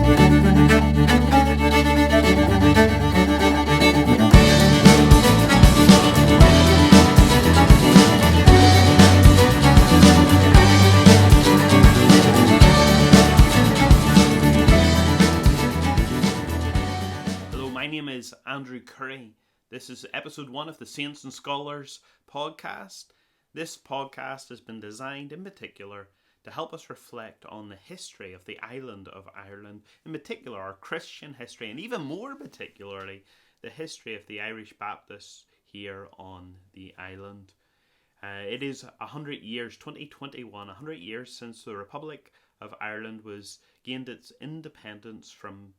Hello, my name is Andrew Curry. This is episode 1 of the Saints and Scholars podcast. This podcast has been designed in particular to help us reflect on the history of the island of Ireland, in particular our Christian history, and even more particularly the history of the Irish Baptists here on the island. It is 100 years, 2021, 100 years since the Republic of Ireland gained its independence from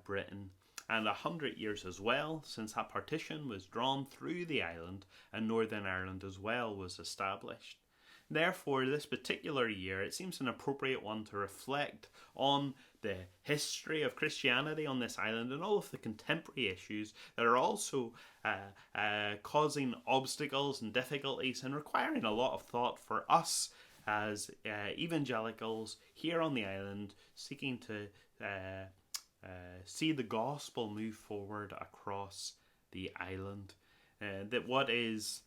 Britain, and 100 years as well since that partition was drawn through the island and Northern Ireland as well was established. Therefore, this particular year, it seems an appropriate one to reflect on the history of Christianity on this island and all of the contemporary issues that are also causing obstacles and difficulties and requiring a lot of thought for us as evangelicals here on the island seeking to see the gospel move forward across the island. That what is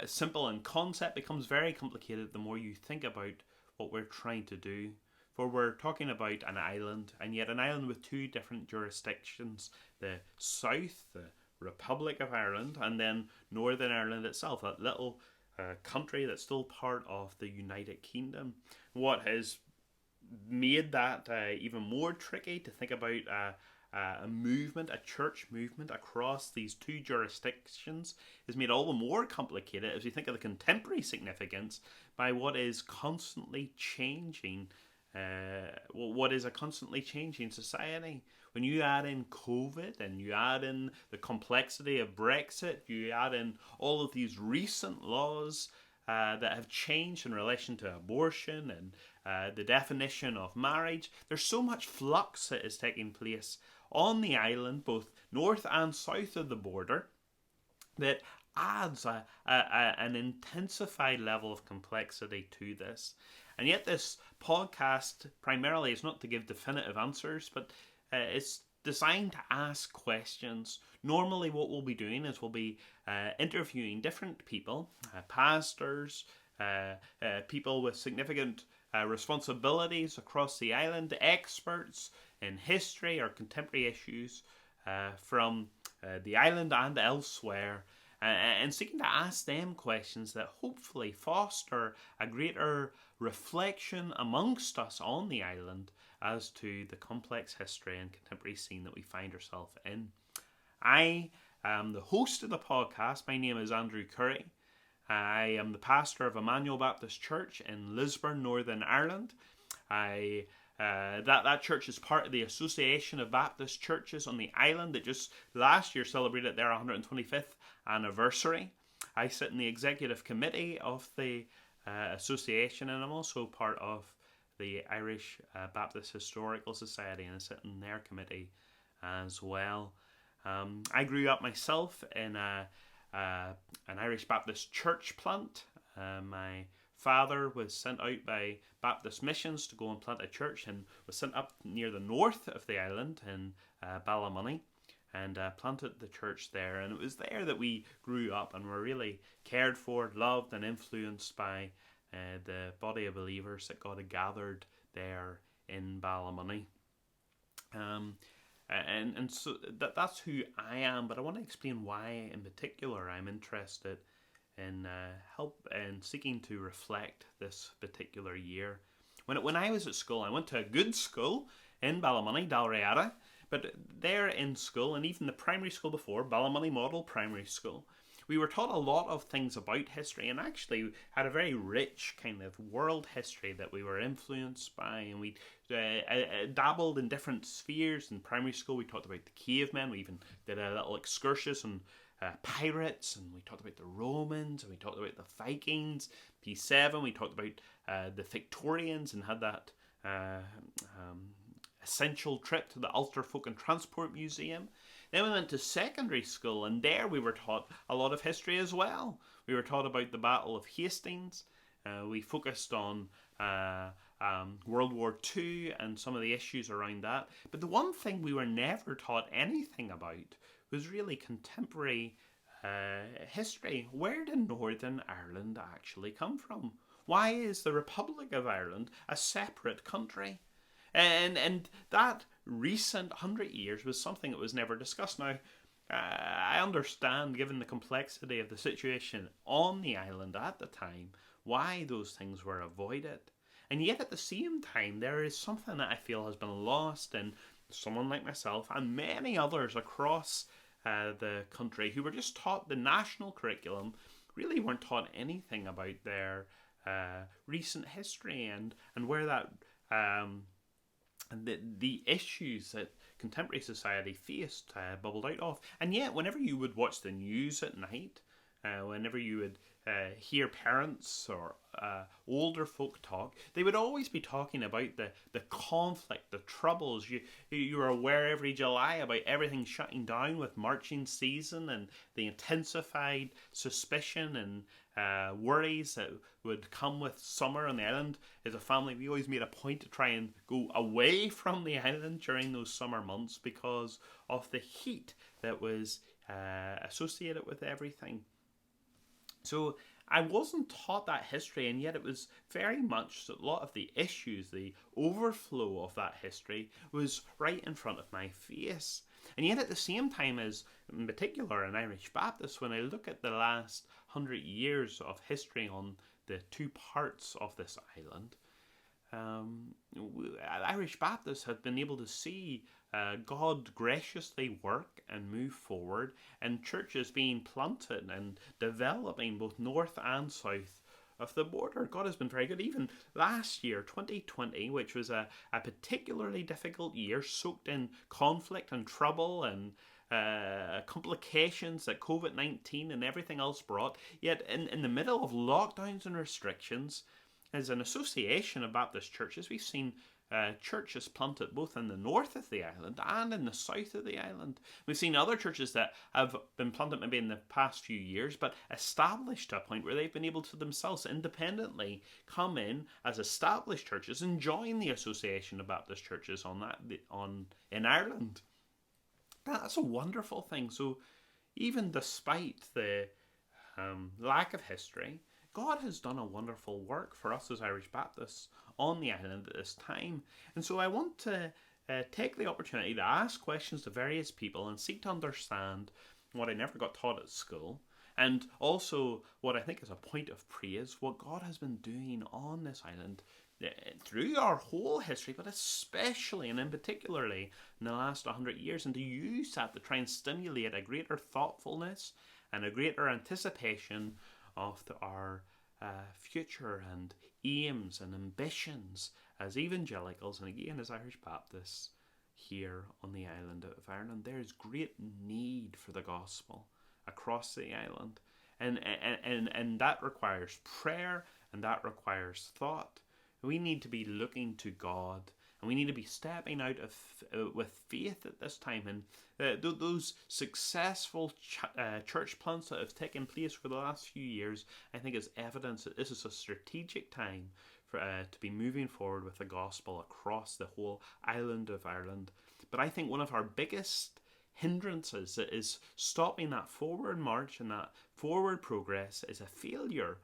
simple in concept becomes very complicated the more you think about what we're trying to do. For we're talking about an island, and yet an island with two different jurisdictions. The south, the Republic of Ireland, and then Northern Ireland itself, that little country that's still part of the United Kingdom. What has made that even more tricky to think about a movement, a church movement across these two jurisdictions is made all the more complicated as we think of the contemporary significance by what is constantly changing, what is a constantly changing society. When you add in COVID and you add in the complexity of Brexit, you add in all of these recent laws that have changed in relation to abortion and the definition of marriage. There's so much flux that is taking place on the island, both north and south of the border, that adds an intensified level of complexity to this. And yet this podcast primarily is not to give definitive answers, but it's designed to ask questions. Normally what we'll be doing is we'll be interviewing different people, pastors, people with significant responsibilities across the island, experts in history or contemporary issues from the island and elsewhere, and seeking to ask them questions that hopefully foster a greater reflection amongst us on the island as to the complex history and contemporary scene that we find ourselves in. I am the host of the podcast. My name is Andrew Curry. I am the pastor of Emmanuel Baptist Church in Lisburn, Northern Ireland. That church is part of the Association of Baptist Churches on the island that just last year celebrated their 125th anniversary. I sit in the executive committee of the association, and I'm also part of the Irish Baptist Historical Society, and I sit in their committee as well. I grew up myself in an Irish Baptist church plant. My father was sent out by Baptist missions to go and plant a church, and was sent up near the north of the island in Ballymoney, and planted the church there. And it was there that we grew up and were really cared for, loved, and influenced by the body of believers that God had gathered there in Ballymoney. And so that's who I am, but I want to explain why in particular I'm interested in help and seeking to reflect this particular year. When I was at school, I went to a good school in Ballymoney, Dalriada, but there in school, and even the primary school before, Ballymoney Model Primary School, we were taught a lot of things about history, and actually had a very rich kind of world history that we were influenced by, and we dabbled in different spheres. In primary school, we talked about the cavemen, we even did a little excursus on pirates, and we talked about the Romans, and we talked about the Vikings. P7, we talked about the Victorians, and had that essential trip to the Ulster Folk and Transport Museum. Then we went to secondary school, and there we were taught a lot of history as well. We were taught about the Battle of Hastings. We focused on World War II and some of the issues around that. But the one thing we were never taught anything about was really contemporary history. Where did Northern Ireland actually come from? Why is the Republic of Ireland a separate country? And that recent 100 years was something that was never discussed. Now, I understand, given the complexity of the situation on the island at the time, why those things were avoided. And yet at the same time, there is something that I feel has been lost in someone like myself and many others across the country who were just taught the national curriculum, really weren't taught anything about their recent history and where that and the issues that contemporary society faced bubbled out of. And yet, whenever you would watch the news at night, whenever you would hear parents or older folk talk, they would always be talking about the conflict, the troubles. You were aware every July about everything shutting down with marching season and the intensified suspicion and worries that would come with summer on the island. As a family, we always made a point to try and go away from the island during those summer months because of the heat that was associated with everything. So I wasn't taught that history, and yet it was very much a lot of the issues, the overflow of that history was right in front of my face. And yet at the same time, as in particular an Irish Baptist, when I look at the last 100 years of history on the two parts of this island, Irish Baptists have been able to see God graciously work and move forward, and churches being planted and developing both north and south of the border. God has been very good. Even last year, 2020, which was a particularly difficult year, soaked in conflict and trouble and complications that COVID-19 and everything else brought, yet in the middle of lockdowns and restrictions, as an association of Baptist churches, we've seen churches planted both in the north of the island and in the south of the island. We've seen other churches that have been planted maybe in the past few years, but established to a point where they've been able to themselves independently come in as established churches and join the Association of Baptist Churches in Ireland. That's a wonderful thing. So even despite the lack of history, God has done a wonderful work for us as Irish Baptists on the island at this time. And so I want to take the opportunity to ask questions to various people and seek to understand what I never got taught at school, and also what I think is a point of praise, what God has been doing on this island through our whole history, but especially and in particularly in the last 100 years, and to use that to try and stimulate a greater thoughtfulness and a greater anticipation of our future and aims and ambitions as evangelicals and again as Irish Baptists here on the island of Ireland. There is great need for the gospel across the island, and that requires prayer and that requires thought. We need to be looking to God, and we need to be stepping out with faith at this time. And those successful church plants that have taken place for the last few years, I think, is evidence that this is a strategic time for to be moving forward with the gospel across the whole island of Ireland. But I think one of our biggest hindrances that is stopping that forward march and that forward progress is a failure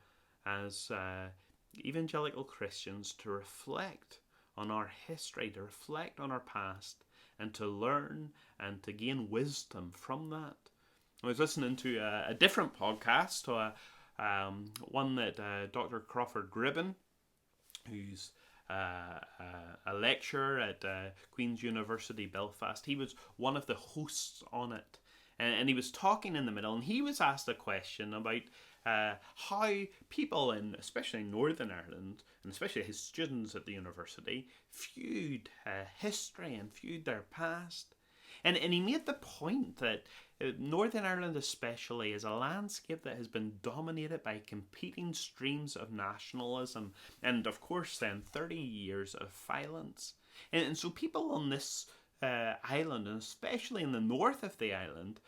as evangelical Christians to reflect on our history, to reflect on our past, and to learn and to gain wisdom from that. I was listening to a different podcast, one that Dr. Crawford Gribben, who's a lecturer at Queen's University Belfast, he was one of the hosts on it. And he was talking in the middle, and he was asked a question about how people in, especially Northern Ireland, and especially his students at the university, viewed history and viewed their past. And he made the point that Northern Ireland especially is a landscape that has been dominated by competing streams of nationalism and, of course, then 30 years of violence. And so people on this island, and especially in the north of the island,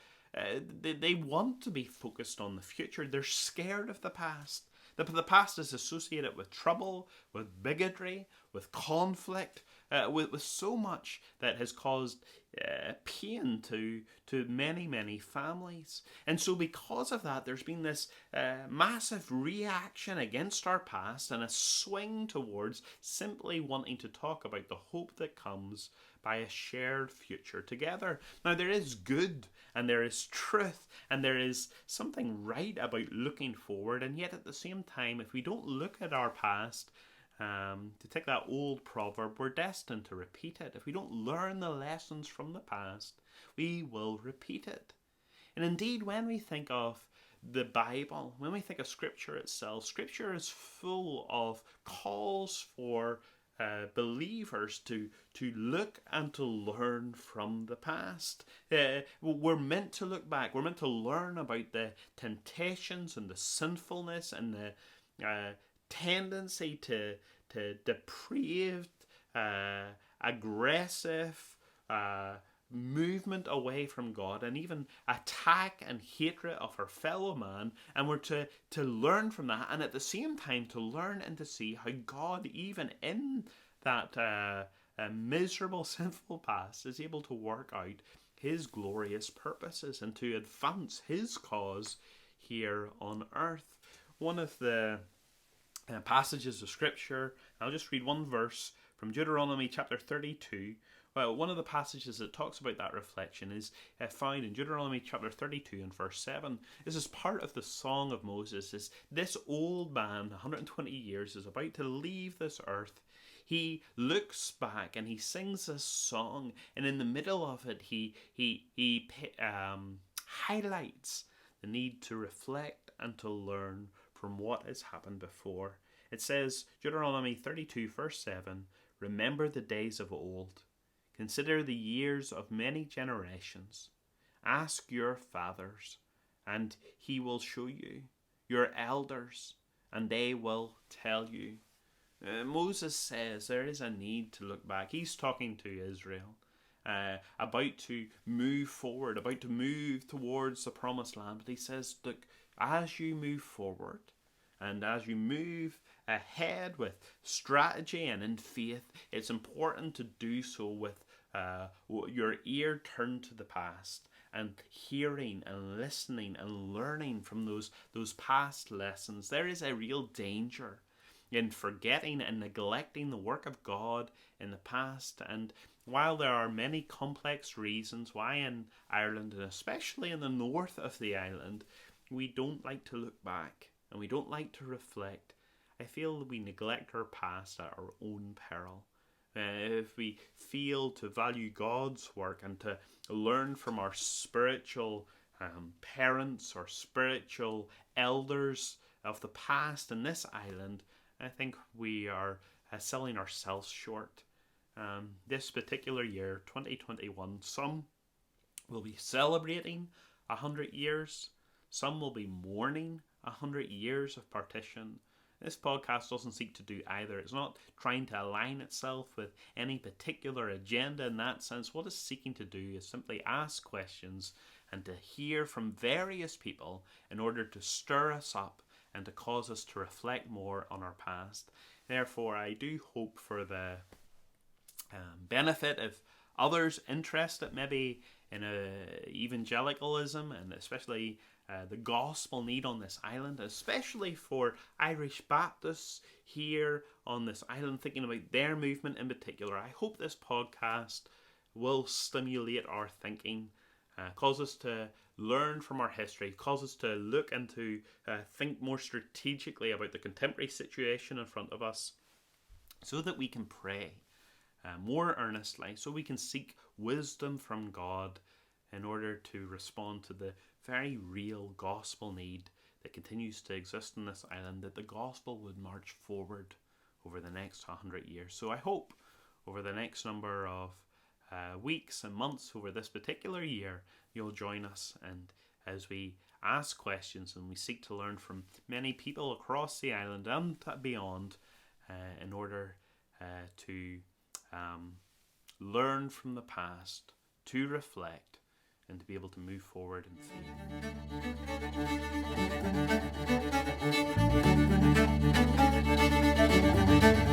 they want to be focused on the future. They're scared of the past. The past is associated with trouble, with bigotry, with conflict, with so much that has caused pain to many, many families. And so because of that, there's been this massive reaction against our past and a swing towards simply wanting to talk about the hope that comes by a shared future together. Now, there is good and there is truth and there is something right about looking forward, and yet at the same time, if we don't look at our past, to take that old proverb, we're destined to repeat it. If we don't learn the lessons from the past, we will repeat it. And indeed, when we think of the Bible, when we think of Scripture itself, Scripture is full of calls for believers to look and to learn from the past. We're meant to look back. We're meant to learn about the temptations and the sinfulness and the tendency to depraved, aggressive movement away from God, and even attack and hatred of our fellow man. And we're to learn from that, and at the same time to learn and to see how God, even in that miserable, sinful past, is able to work out his glorious purposes and to advance his cause here on earth. One of the passages of Scripture, I'll just read one verse from Deuteronomy chapter 32. Well, one of the passages that talks about that reflection is found in Deuteronomy chapter 32 and verse 7. This is part of the Song of Moses. This old man, 120 years, is about to leave this earth. He looks back and he sings this song, and in the middle of it, he highlights the need to reflect and to learn from what has happened before. It says, Deuteronomy 32 verse 7, "Remember the days of old. Consider the years of many generations. Ask your fathers, and he will show you. Your elders, and they will tell you." Moses says there is a need to look back. He's talking to Israel, about to move forward, about to move towards the promised land. But he says, look, as you move forward, and as you move ahead with strategy and in faith, it's important to do so with your ear turned to the past and hearing and listening and learning from those past lessons. There is a real danger in forgetting and neglecting the work of God in the past. And while there are many complex reasons why in Ireland, and especially in the north of the island, we don't like to look back and we don't like to reflect, I feel that we neglect our past at our own peril. If we fail to value God's work and to learn from our spiritual parents or spiritual elders of the past in this island, I think we are selling ourselves short. This particular year, 2021, some will be celebrating 100 years. Some will be mourning 100 years of partition. This podcast doesn't seek to do either. It's not trying to align itself with any particular agenda in that sense. What it's seeking to do is simply ask questions and to hear from various people in order to stir us up and to cause us to reflect more on our past. Therefore, I do hope for the benefit of others interested maybe in evangelicalism, and especially the gospel need on this island, especially for Irish Baptists here on this island, thinking about their movement in particular. I hope this podcast will stimulate our thinking, cause us to learn from our history, cause us to look and to think more strategically about the contemporary situation in front of us, so that we can pray more earnestly, so we can seek wisdom from God in order to respond to the very real gospel need that continues to exist in this island, that the gospel would march forward over the next 100 years. So I hope over the next number of weeks and months over this particular year, you'll join us, and as we ask questions and we seek to learn from many people across the island and beyond, in order to learn from the past, to reflect, and to be able to move forward in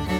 faith.